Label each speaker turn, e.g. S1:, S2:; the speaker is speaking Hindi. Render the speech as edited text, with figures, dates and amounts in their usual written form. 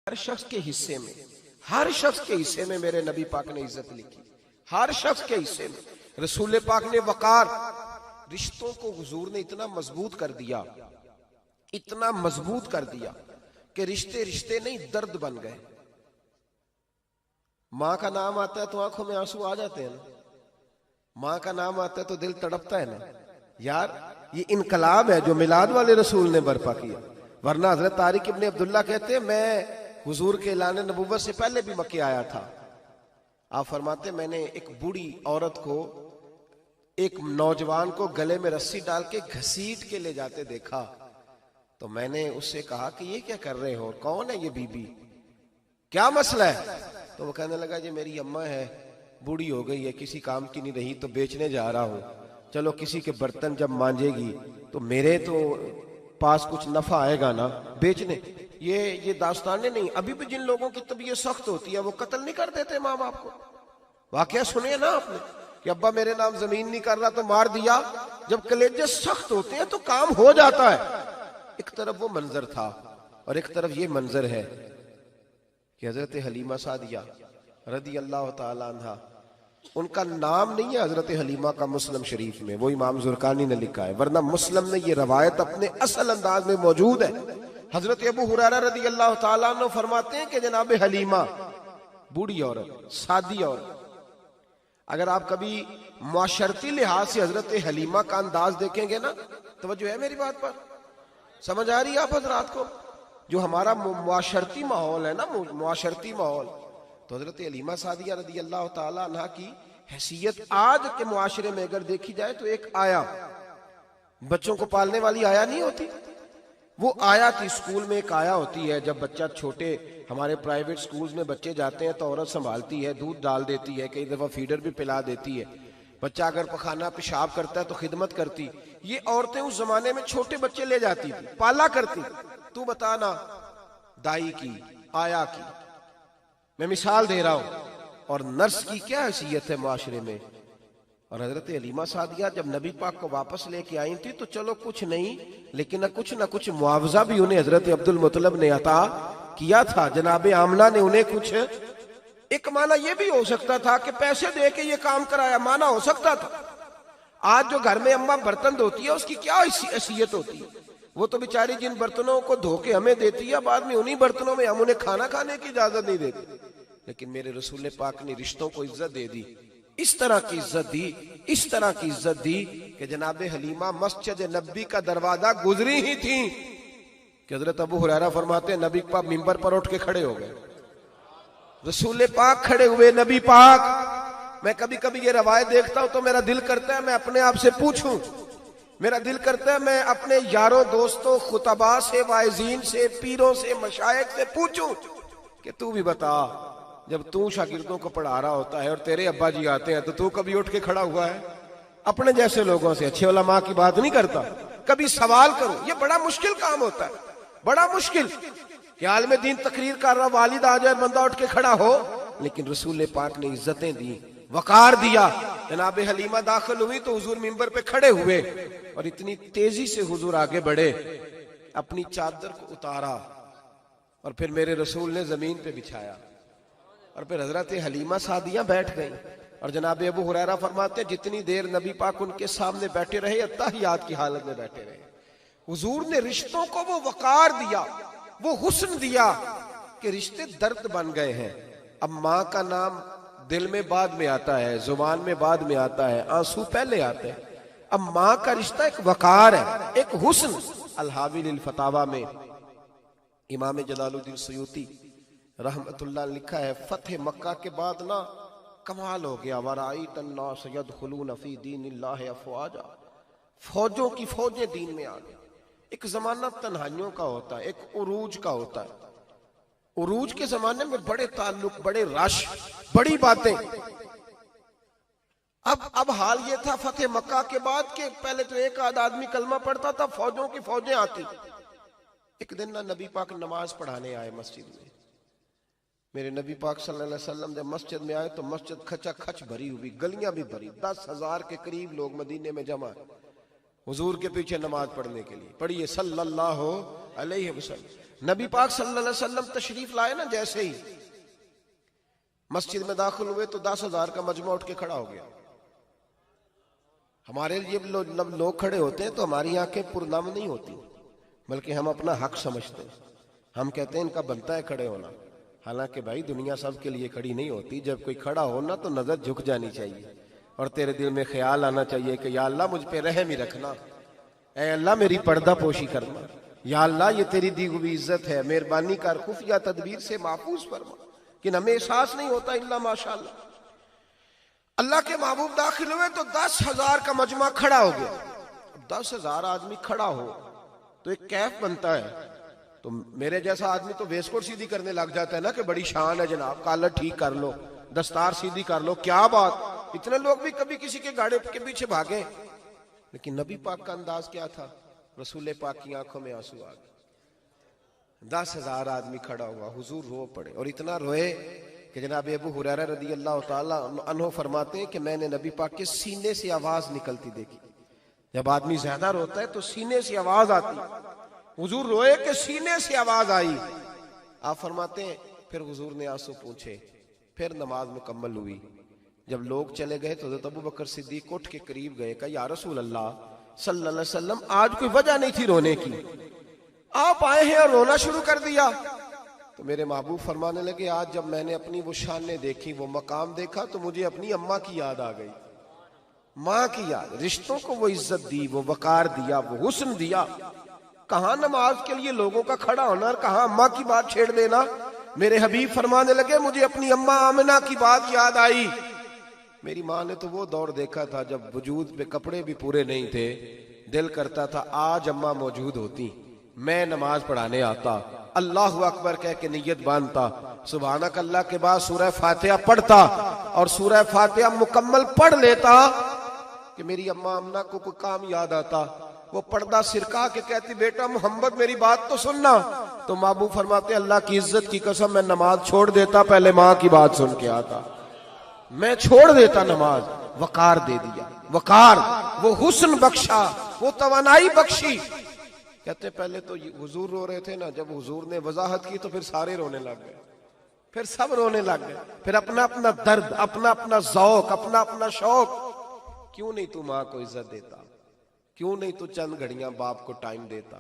S1: हर शख्स के हिस्से में, हर शख्स के हिस्से में मेरे नबी पाक ने इज्जत लिखी, हर शख्स के हिस्से में। रसूल पाक ने वकार, रिश्तों को हुजूर ने इतना मजबूत कर दिया, इतना मजबूत कर दिया कि रिश्ते रिश्ते नहीं दर्द बन गए। माँ का नाम आता है तो आंखों में आंसू आ जाते हैं ना, माँ का नाम आता है तो दिल तड़पता है ना यार। ये इनकलाब है जो मिलाद वाले रसूल ने बर्पा किया। वरना हजरत तारिक इब्ने अब्दुल्ला कहते हैं मैं हुजूर के ऐलान नबुव्वत से पहले भी मक्के आया था। आप फरमाते मैंने एक बूढ़ी औरत को, एक नौजवान को गले में रस्सी डाल के घसीट के ले जाते देखा, तो मैंने उससे कहा कि ये क्या कर रहे हो, कौन है ये बीबी, क्या मसला है? तो वो कहने लगा जी मेरी अम्मा है, बूढ़ी हो गई है, किसी काम की नहीं रही, तो बेचने जा रहा हूं। चलो किसी के बर्तन जब मांजेगी तो मेरे तो पास कुछ नफा आएगा ना बेचने। ये दास्तानें नहीं। अभी भी जिन लोगों की तबीयत सख्त होती है वो कत्ल नहीं कर देते माँ बाप को। वाकया सुनिए ना आपने कि अब्बा मेरे नाम जमीन नहीं कर रहा तो मार दिया। जब कलेजे सख्त होते हैं तो काम हो जाता है। एक तरफ वो मंजर था और एक तरफ ये मंजर है कि हजरत हलीमा सादिया रदी अल्लाह ताला अन्हा, उनका नाम नहीं है हजरत हलीमा का मुस्लिम शरीफ में, वो इमाम जुरकानी ने लिखा है, वरना मुस्लिम में ये रवायत अपने असल अंदाज में मौजूद है। हजरत अबू हुरैरा रदी अल्लाह ताला अन्हु फरमाते हैं कि जनाब हलीमा बूढ़ी औरत, सादी औरत। अगर आप कभी मुआशरती लिहाज से हजरत हलीमा का अंदाज देखेंगे ना, तवज्जो है मेरी बात पर, समझ आ रही है आप हजरात को? जो हमारा मुआशरती माहौल है ना, मुआशरती माहौल, तो हजरत हलीमा सादिया रदी अल्लाह ताला अन्हा की हैसियत आज के मुआशरे में अगर देखी जाए तो एक आया, बच्चों को पालने वाली आया नहीं होती, वो आया थी। स्कूल में एक आया होती है, जब बच्चा छोटे, हमारे प्राइवेट स्कूल्स में बच्चे जाते हैं तो औरत संभालती है, दूध डाल देती है, कई दफा फीडर भी पिला देती है। बच्चा अगर पखाना पेशाब करता है तो खिदमत करती। ये औरतें उस जमाने में छोटे बच्चे ले जाती थी, पाला करती। तू बताना दाई की, आया की, मैं मिसाल दे रहा हूं। और नर्स की क्या हैसियत है माशरे में। और हजरत हलीमा सादिया जब नबी पाक को वापस लेके आई थी तो चलो कुछ नहीं, लेकिन ना कुछ मुआवजा भी उन्हें हजरत अब्दुल मुत्तलिब ने अता किया था। जनाब आमना ने उन्हें कुछ, एक माना यह भी हो सकता था कि पैसे दे के ये काम कराया, माना हो सकता था। आज जो घर में अम्मा बर्तन धोती है उसकी क्या हैसियत होती है? वो तो बेचारी जिन बर्तनों को धो के हमें देती है, बाद में उन्हीं बर्तनों में हम उन्हें खाना खाने की इजाजत नहीं देते। लेकिन मेरे रसूल पाक ने रिश्तों को इज्जत दे दी, इस तरह की इज्जत दी, इस तरह की इज्जत दी कि जनाब हलीमा मस्जिद नबी का दरवाजा गुजरी ही थी कि हजरत अबू हुरैरा फरमाते हैं नबी पाक मिंबर पर उठ के खड़े हो गए। रसूल पाक खड़े हुए, नबी पाक। मैं कभी कभी ये रवायत देखता हूं तो मेरा दिल करता है मैं अपने आप से पूछूं, मेरा दिल करता है मैं अपने यारों दोस्तों खुतबा से, वाइजीन से, पीरों से, मशाइख से पूछूं कि तू भी बता, जब तू शागिर्दों को पढ़ा रहा होता है और तेरे अब्बा जी आते हैं तो तू कभी उठ के खड़ा हुआ है? अपने जैसे लोगों से, अच्छे उलमा की बात नहीं करता, कभी सवाल करो। ये बड़ा मुश्किल काम होता है, बड़ा मुश्किल कि आलिम दीन तकरीर कर रहा, वालिद आ जाए, बंदा उठ के खड़ा हो। लेकिन रसूल पाक ने इज्जतें दी, वकार दिया। जनाब हलीमा दाखिल हुई तो हुजूर मिंबर पे खड़े हुए और इतनी तेजी से हुजूर आगे बढ़े, अपनी चादर को उतारा और फिर मेरे रसूल ने जमीन पे बिछाया और फिर हजरत हलीमा सादिया बैठ गई। और जनाब अबू हुरैरा फरमाते जितनी देर नबी पाक उनके सामने बैठे रहे, अत्तहियात की हालत में बैठे रहे। हुजूर ने रिश्तों को वो वकार दिया, वो हुस्न दिया कि रिश्ते दर्द बन गए हैं। अब माँ का नाम दिल में बाद में आता है, जुबान में बाद में आता है, आंसू पहले आते हैं। अब माँ का रिश्ता एक वकार है, एक हुस्न। अल-हावी लिल फतावा में इमाम जलालुद्दीन सयूती रहमतुल्लाह लिखा है, फतेह मक्का के बाद ना कमाल हो गया, वराईत अन्नास यदखुलून फी दीनिल्लाहि अफवाजा, फौजों की फौजें दीन में आ गई। एक जमाना तन्हाइयों का होता है, एक उरूज का होता है। उरूज के जमाने में बड़े ताल्लुक, बड़े रश, बड़ी बातें। अब हाल ये था फतेह मक्का के बाद के पहले तो एक आध आदमी कलमा पढ़ता था, फौजों की फौजें आती। एक दिन ना नबी पाक नमाज पढ़ाने आए मस्जिद में। मेरे नबी पाक सल्लल्लाहु अलैहि वसल्लम जब मस्जिद में आए तो मस्जिद खचा खच भरी हुई, गलियां भी भरी, 10,000 के करीब लोग मदीने में जमा। हुजूर के पीछे नमाज पढ़ने के लिए। पढ़िए सल्लल्लाहु अलैहि वसल्लम। नबी पाक सल्लल्लाहु अलैहि वसल्लम तशरीफ लाए ना, जैसे ही मस्जिद में दाखिल हुए तो 10,000 का मजमा उठ के खड़ा हो गया। हमारे लिए लोग खड़े होते हैं तो हमारी आंखें पुरनम नहीं होती, बल्कि हम अपना हक समझते हैं। हम कहते हैं इनका बनता है खड़े होना। हालांकि भाई दुनिया सब के लिए खड़ी नहीं होती। जब कोई खड़ा हो ना तो नजर झुक जानी चाहिए और तेरे दिल में ख्याल आना चाहिए कि या अल्लाह मुझ पे रहम ही रखना, ऐ अल्लाह मेरी पर्दा पोशी करना, या अल्लाह ये तेरी दी हुई इज्जत है, मेहरबानी कर, खुफिया तदबीर से महफूज फरमा। कि हमें एहसास नहीं होता इल्ला माशाअल्लाह। अल्लाह के महबूब दाखिल हुए तो 10,000 का मजमा खड़ा हो गया। 10,000 आदमी खड़ा हो तो एक कैफ बनता है। तो मेरे जैसा आदमी तो वेस्टकोट सीधी करने लग जाता है ना कि बड़ी शान है जनाब, कॉलर ठीक कर लो, दस्तार सीधी कर लो, क्या बात। इतने लोग भी कभी किसी के गाड़े के पीछे भागे, लेकिन नबी पाक का अंदाज क्या था? रसूल पाक की आंखों में आंसू आ गए। 10,000 आदमी खड़ा हुआ, हुजूर रो पड़े और इतना रोए कि जनाब अबू हुरैरा रदी अल्लाह ताला अन्हु फरमाते हैं कि मैंने नबी पाक के सीने से आवाज निकलती देखी। जब आदमी ज्यादा रोता है तो सीने से आवाज आती। हुजूर रोए कि सीने से आवाज आई। आप फरमाते हैं फिर हुजूर ने आंसू पूछे, फिर नमाज मुकम्मल हुई। जब लोग चले गए तो हज़रत अबू बकर सिद्दीक उठ के करीब गए, कहा या रसूल अल्लाह सल्लल्लाहु अलैहि वसल्लम, आज कोई वजह नहीं थी रोने की, आप आए हैं और रोना शुरू कर दिया। तो मेरे महबूब फरमाने लगे, आज जब मैंने अपनी वो शानें देखी, वो मकाम देखा, तो मुझे अपनी अम्मा की याद आ गई। माँ की याद, रिश्तों को वो इज्जत दी, वो वकार दिया, वो हुस्न दिया। कहाँ नमाज के लिए लोगों का खड़ा होना और कहाँ अम्मा की बात छेड़ देना। मेरे हबीब फरमाने लगे, मुझे अपनी अम्मा आमिना की बात याद आई। मेरी माँ ने तो वो दौर देखा था जब वजूद पे कपड़े भी पूरे नहीं थे, दिल करता था आज अम्मा मौजूद होती, मैं नमाज पढ़ाने आता, अल्लाह अकबर कह के नियत बांधता, सुभानक अल्लाह के बाद सूरह फातिहा पढ़ता और सूरह फातिहा मुकम्मल पढ़ लेता कि मेरी अम्मा अम्ना को कोई काम याद आता। वो पर्दा सिरका के कहती, बेटा मोहम्मद मेरी बात तो सुनना। तो महबूब फरमाते, अल्लाह की इज्जत की कसम मैं नमाज छोड़ देता, पहले माँ की बात सुन के आता। मैं छोड़ देता नमाज। वकार दे दिया, वकार, वो हुस्न बख्शा, वो तवानाई बख्शी। कहते पहले तो हुजूर रो रहे थे ना, जब हुजूर ने वजाहत की तो फिर सारे रोने लग गए, फिर सब रोने लग गए। फिर अपना अपना दर्द, अपना अपना ज़ौक, अपना अपना शौक। क्यों नहीं तू माँ को इज्जत देता? क्यों नहीं तू चंद घड़ियां बाप को टाइम देता?